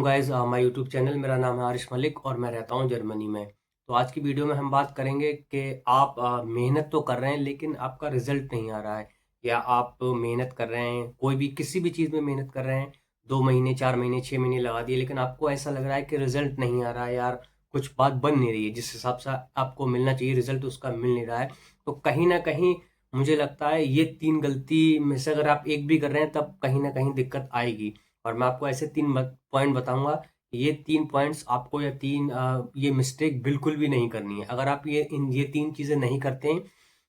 Guys my YouTube channel. मेरा नाम है आरिश मलिक और मैं रहता हूँ जर्मनी में। तो आज की वीडियो में हम बात करेंगे कि आप मेहनत तो कर रहे हैं लेकिन आपका रिजल्ट नहीं आ रहा है, या आप मेहनत कर रहे हैं, कोई भी किसी भी चीज़ में मेहनत कर रहे हैं, 2 महीने 4 महीने 6 महीने लगा दिए, लेकिन आपको ऐसा लग रहा है कि रिजल्ट नहीं आ रहा है यार, कुछ बात बन नहीं रही है, जिस हिसाब से आपको मिलना चाहिए रिजल्ट उसका मिल नहीं रहा है। तो कहीं ना कहीं मुझे लगता है ये 3 गलती में से अगर आप एक भी कर रहे हैं तब कहीं ना कहीं दिक्कत आएगी। और मैं आपको ऐसे 3 पॉइंट बताऊंगा। ये 3 पॉइंट्स आपको, या ये मिस्टेक बिल्कुल भी नहीं करनी है। अगर आप ये 3 चीज़ें नहीं करते हैं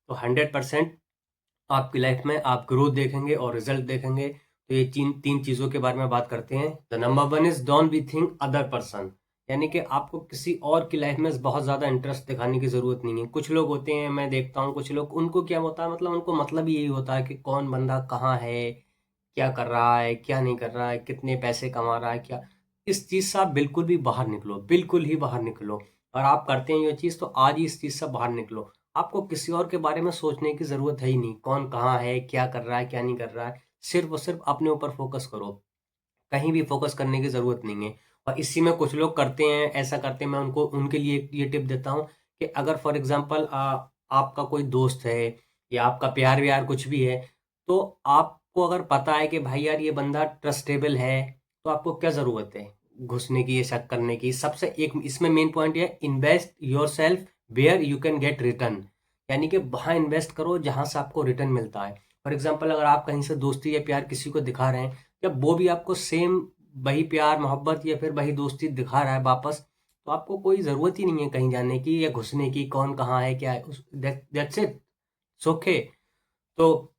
तो 100% आपकी लाइफ में आप ग्रोथ देखेंगे और रिजल्ट देखेंगे। तो ये तीन तीन चीज़ों के बारे में बात करते हैं। The number 1 is don't be think other person. यानी कि आपको किसी और की लाइफ में बहुत ज़्यादा इंटरेस्ट दिखाने की ज़रूरत नहीं है। कुछ लोग होते हैं, मैं देखता हूँ कुछ लोग, उनको क्या होता है, मतलब उनको मतलब ही यही होता है कि कौन बंदा कहाँ है, क्या कर रहा है, क्या नहीं कर रहा है, कितने पैसे कमा रहा है, क्या। इस चीज़ से आप बिल्कुल भी बाहर निकलो, बिल्कुल ही बाहर निकलो। और आप करते हैं ये चीज़ तो आज ही इस चीज़ से बाहर निकलो। आपको किसी और के बारे में सोचने की ज़रूरत है ही नहीं, कौन कहाँ है, क्या कर रहा है, क्या नहीं कर रहा है। सिर्फ़ और सिर्फ़ अपने ऊपर फ़ोकस करो, कहीं भी फ़ोकस करने की ज़रूरत नहीं है। और इसी में कुछ लोग करते हैं, ऐसा करते हैं, मैं उनको उनके लिए ये टिप देता हूँ कि अगर फॉर एग्ज़ाम्पल आपका कोई दोस्त है या आपका प्यार-व्यार कुछ भी है, तो आपको अगर पता है कि भाई यार ये बंदा ट्रस्टेबल है, तो आपको क्या ज़रूरत है घुसने की, ये शक करने की। सबसे एक इसमें मेन पॉइंट ये है, invest yourself where you can get return. यानी कि वहाँ इन्वेस्ट करो जहाँ से आपको रिटर्न मिलता है। फॉर एग्ज़ाम्पल अगर आप कहीं से दोस्ती या प्यार किसी को दिखा रहे हैं, जब वो भी आपको सेम वही प्यार मोहब्बत या फिर वही दोस्ती दिखा रहा है वापस, तो आपको कोई ज़रूरत ही नहीं है कहीं जाने की या घुसने की, कौन कहाँ है क्या है, दैट्स इट, ओके। तो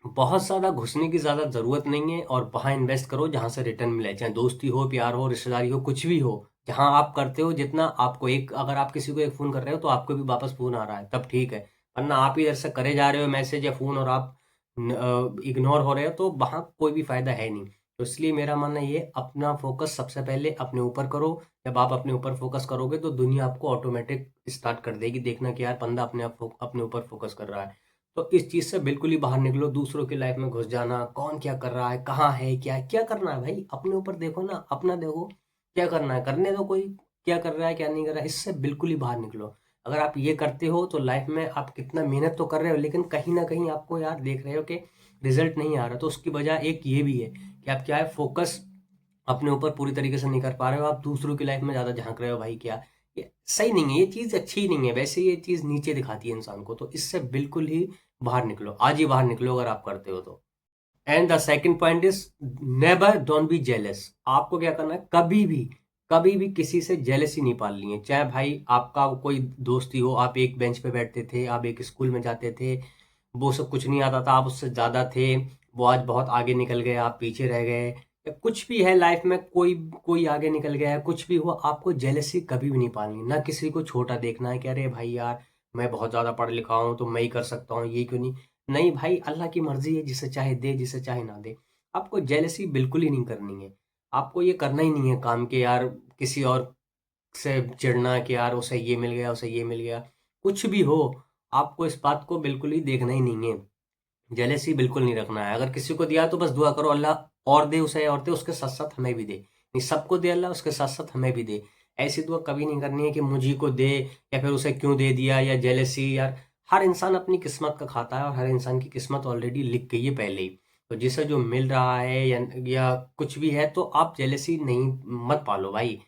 बहुत ज़्यादा घुसने की ज़्यादा ज़रूरत नहीं है, और वहाँ इन्वेस्ट करो जहाँ से रिटर्न मिले, चाहे दोस्ती हो, प्यार हो, रिश्तेदारी हो, कुछ भी हो। जहाँ आप करते हो जितना आपको, एक अगर आप किसी को एक फ़ोन कर रहे हो तो आपको भी वापस फ़ोन आ रहा है तब ठीक है। वरना आप इधर से करे जा रहे हो मैसेज या फ़ोन और आप इग्नोर हो रहे हो, तो वहाँ कोई भी फ़ायदा है नहीं। तो इसलिए मेरा मानना ये, अपना फ़ोकस सबसे पहले अपने ऊपर करो। जब आप अपने ऊपर फ़ोकस करोगे तो दुनिया आपको ऑटोमेटिक स्टार्ट कर देगी देखना कि यार बंदा अपने ऊपर फ़ोकस कर रहा है। तो इस चीज़ से बिल्कुल ही बाहर निकलो। दूसरों की लाइफ में घुस जाना, कौन क्या कर रहा है, कहाँ है, क्या क्या करना है भाई, अपने ऊपर देखो ना, अपना देखो क्या करना है, करने दो। कोई क्या कर रहा है क्या नहीं कर रहा है, इससे बिल्कुल ही बाहर निकलो। अगर आप ये करते हो तो लाइफ में आप कितना मेहनत तो कर रहे हो, लेकिन कहीं ना कहीं आपको यार देख रहे हो कि रिजल्ट नहीं आ रहा। तो उसकी वजह एक ये भी है कि आप क्या है, फोकस अपने ऊपर पूरी तरीके से नहीं कर पा रहे हो, आप दूसरों की लाइफ में ज़्यादा झांक रहे हो। भाई क्या, ये सही नहीं है, ये चीज़ अच्छी ही नहीं है। वैसे ये चीज़ नीचे दिखाती है इंसान को। तो इससे बिल्कुल ही बाहर निकलो, आज ही बाहर निकलो अगर आप करते हो तो। And the second point is, never don't be jealous. आपको क्या करना है, कभी भी किसी से जेलसी नहीं पालनी है। चाहे भाई आपका कोई दोस्ती हो, आप एक बेंच पे बैठते थे, आप एक स्कूल में जाते थे, वो सब कुछ नहीं आता था, आप उससे ज़्यादा थे, वो आज बहुत आगे निकल गए, आप पीछे रह गए, या कुछ भी है लाइफ में, कोई कोई आगे निकल गया है, कुछ भी हुआ, आपको जेलसी कभी भी नहीं पालनी। ना किसी को छोटा देखना है कि अरे भाई यार मैं बहुत ज़्यादा पढ़ लिखा हूँ तो मैं ही कर सकता हूँ, ये क्यों नहीं। नहीं भाई, अल्लाह की मर्जी है, जिसे चाहे दे, जिसे चाहे ना दे। आपको जेलसी बिल्कुल ही नहीं करनी है। आपको ये करना ही नहीं है काम के यार, किसी और से चिढ़ना कि यार उसे ये मिल गया, उसे ये मिल गया, कुछ भी हो, आपको इस बात को बिल्कुल ही देखना ही नहीं है। जेलेसी बिल्कुल नहीं रखना है। अगर किसी को दिया तो बस दुआ करो अल्लाह और दे उसे, और दे, उसके साथ साथ हमें भी दे। नहीं, सबको दे अल्लाह, उसके साथ साथ हमें भी दे। ऐसी दुआ कभी नहीं करनी है कि मुझी को दे, या फिर उसे क्यों दे दिया, या जेलेसी। यार हर इंसान अपनी किस्मत का खाता है, और हर इंसान की किस्मत ऑलरेडी लिख गई है पहले ही। तो जिसे जो मिल रहा है या कुछ भी है, तो आप जेलेसी नहीं, मत पालो भाई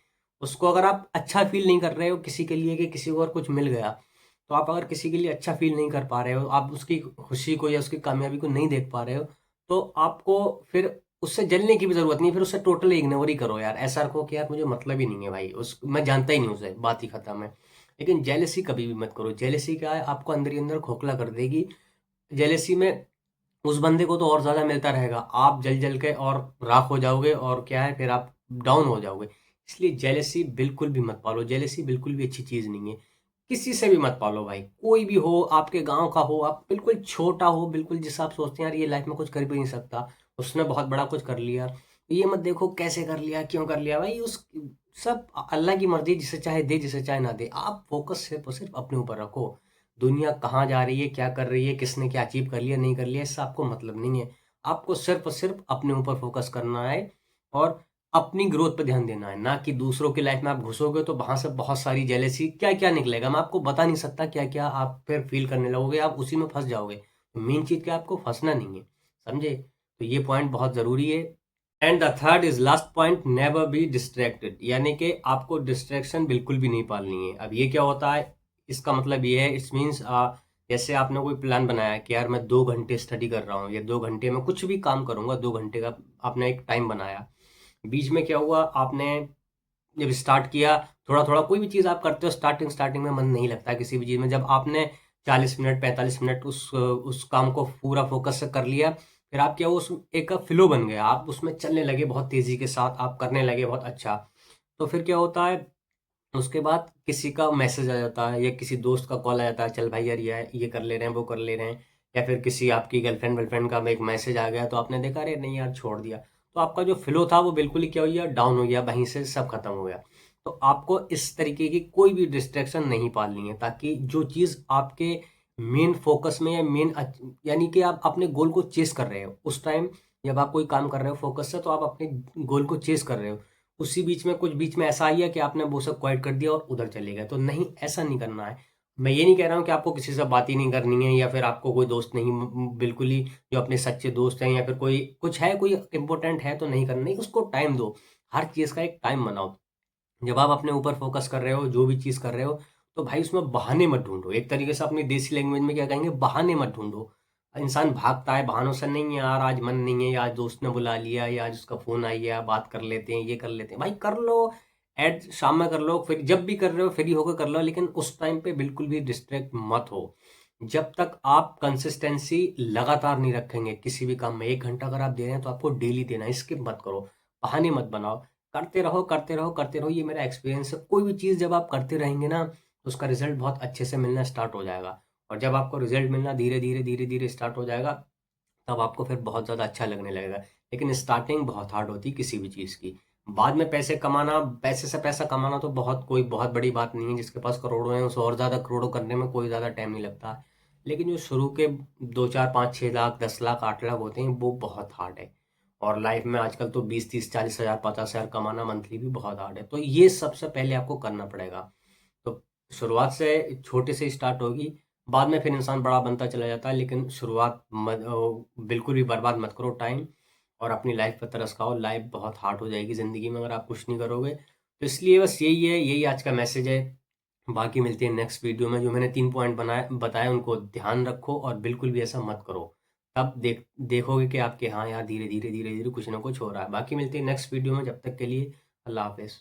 उसको। अगर आप अच्छा फील नहीं कर रहे हो किसी के लिए कि किसी को और कुछ मिल गया, तो आप अगर किसी के लिए अच्छा फील नहीं कर पा रहे हो, आप उसकी खुशी को या उसकी कामयाबी को नहीं देख पा रहे हो, तो आपको फिर उससे जलने की भी ज़रूरत नहीं। फिर उससे टोटली इग्नोर ही करो यार, ऐसा रखो कि यार मुझे मतलब ही नहीं है भाई, उस मैं जानता ही नहीं उसे, बात ही खत्म है। लेकिन जेलसी कभी भी मत करो। जेलसी क्या है, आपको अंदर ही अंदर खोखला कर देगी। जेलसी में उस बंदे को तो और ज़्यादा मिलता रहेगा, आप जल जल के और राख हो जाओगे, और क्या है, फिर आप डाउन हो जाओगे। इसलिए जेलसी बिल्कुल भी मत पालो, जेलसी बिल्कुल भी अच्छी चीज़ नहीं है। किसी से भी मत पालो भाई, कोई भी हो, आपके गांव का हो, आप बिल्कुल छोटा हो, बिल्कुल जिससे आप सोचते हैं यार ये लाइफ में कुछ कर भी नहीं सकता, उसने बहुत बड़ा कुछ कर लिया, तो ये मत देखो कैसे कर लिया, क्यों कर लिया भाई। उस सब अल्लाह की मर्जी, जिसे चाहे दे, जिसे चाहे ना दे। आप फोकस सिर्फ और सिर्फ अपने ऊपर रखो। दुनिया कहाँ जा रही है, क्या कर रही है, किसने क्या अचीव कर लिया, नहीं कर लिया, इससे आपको मतलब नहीं है। आपको सिर्फ और सिर्फ अपने ऊपर फोकस करना है, और अपनी ग्रोथ पे ध्यान देना है, ना कि दूसरों की लाइफ में आप घुसोगे तो वहाँ से बहुत सारी जेलसी क्या-क्या निकलेगा, मैं आपको बता नहीं सकता क्या-क्या आप फिर फ़ील करने लगोगे, आप उसी में फँस जाओगे। मेन चीज़ क्या है, आपको फँसना नहीं है, समझे? तो ये पॉइंट बहुत ज़रूरी है। And the third is last point, never be distracted, यानी कि आपको डिस्ट्रैक्शन बिल्कुल भी नहीं पालनी है। अब ये क्या होता है, इसका मतलब ये है, इट्स मीन्स जैसे आपने कोई प्लान बनाया कि यार मैं 2 घंटे स्टडी कर रहा हूँ या 2 घंटे में कुछ भी काम करूँगा, 2 घंटे का आपने एक टाइम बनाया। बीच में क्या हुआ, आपने जब स्टार्ट किया, थोड़ा-थोड़ा कोई भी चीज़ आप करते हो स्टार्टिंग में मन नहीं लगता है किसी भी चीज़ में। जब आपने 40 मिनट, 45 मिनट उस काम को पूरा फ़ोकस से कर लिया, फिर आप क्या, उस एक फ़्लो बन गया, आप उसमें चलने लगे बहुत तेज़ी के साथ, आप करने लगे बहुत अच्छा। तो फिर क्या होता है, उसके बाद किसी का मैसेज आ जाता है या किसी दोस्त का कॉल आ जाता है, चल भाई यार ये कर ले रहे हैं, वो कर ले रहे हैं, या फिर किसी आपकी गर्लफ्रेंड का एक मैसेज आ गया तो आपने देखा, अरे नहीं यार छोड़ दिया। तो आपका जो फ्लो था वो बिल्कुल ही क्या हो गया, डाउन हो गया, वहीं से सब खत्म हो गया। तो आपको इस तरीके की कोई भी डिस्ट्रैक्शन नहीं पालनी है, ताकि जो चीज़ आपके मेन फोकस में या यानी कि आप अपने गोल को चेस कर रहे हो उस टाइम, जब आप कोई काम कर रहे हो फोकस से, तो आप अपने गोल को चेस कर रहे हो, उसी बीच में ऐसा आ गया कि आपने वो सब क्वाइट कर दिया और उधर चले गए, तो नहीं, ऐसा नहीं करना है। मैं ये नहीं कह रहा हूँ कि आपको किसी से बात ही नहीं करनी है या फिर आपको कोई दोस्त नहीं, बिल्कुल ही जो अपने सच्चे दोस्त हैं या फिर कोई कुछ है, कोई इम्पोर्टेंट है तो नहीं करना, नहीं, उसको टाइम दो। हर चीज़ का एक टाइम बनाओ। जब आप अपने ऊपर फ़ोकस कर रहे हो, जो भी चीज़ कर रहे हो, तो भाई उसमें बहाने मत ढूँढो। एक तरीके से अपनी देसी लैंग्वेज में क्या कहेंगे, बहाने मत ढूँढो। इंसान भागता है बहानों से, नहीं यार आज मन नहीं है, या आज दोस्त ने बुला लिया, या आज उसका फ़ोन आ गया, बात कर लेते हैं, ये कर लेते हैं। भाई कर लो, शाम में कर लो, फिर जब भी कर रहे हो फ्री होकर कर लो, लेकिन उस टाइम पे बिल्कुल भी डिस्ट्रैक्ट मत हो। जब तक आप कंसिस्टेंसी लगातार नहीं रखेंगे किसी भी काम में, 1 घंटा अगर आप दे रहे हैं तो आपको डेली देना है, स्किप मत करो, बहाने मत बनाओ। करते रहो, करते रहो, करते रहो, ये मेरा एक्सपीरियंस है। कोई भी चीज़ जब आप करते रहेंगे ना, तो उसका रिज़ल्ट बहुत अच्छे से मिलना स्टार्ट हो जाएगा, और जब आपको रिज़ल्ट मिलना धीरे-धीरे, धीरे-धीरे स्टार्ट हो जाएगा, तब आपको फिर बहुत ज़्यादा अच्छा लगने लगेगा। लेकिन स्टार्टिंग बहुत हार्ड होती है किसी भी चीज़ की। बाद में पैसे कमाना, पैसे से पैसा कमाना तो कोई बहुत बड़ी बात नहीं है, जिसके पास करोड़ों हैं, उसे और ज़्यादा करोड़ों करने में कोई ज़्यादा टाइम नहीं लगता। लेकिन जो शुरू के 2, 4, 5, 6 लाख, 10 लाख, 8 लाख होते हैं, वो बहुत हार्ड है। और लाइफ में आजकल तो 20, 30, 40 हज़ार, 50 हज़ार कमाना मंथली भी बहुत हार्ड है। तो ये सबसे पहले आपको करना पड़ेगा। तो शुरुआत से छोटे से स्टार्ट होगी, बाद में फिर इंसान बड़ा बनता चला जाता है, लेकिन शुरुआत बिल्कुल भी बर्बाद मत करो टाइम, और अपनी लाइफ पे तरस खाओ। लाइफ बहुत हार्ड हो जाएगी ज़िंदगी में अगर आप कुछ नहीं करोगे। तो इसलिए बस यही है, यही आज का मैसेज है। बाकी मिलते हैं नेक्स्ट वीडियो में। जो मैंने 3 पॉइंट बताए उनको ध्यान रखो और बिल्कुल भी ऐसा मत करो। तब देखोगे कि आपके हाँ यार, धीरे-धीरे, धीरे-धीरे कुछ ना कुछ हो रहा है। बाकी मिलते हैं नेक्स्ट वीडियो में, जब तक के लिए अल्लाह हाफ़िज़।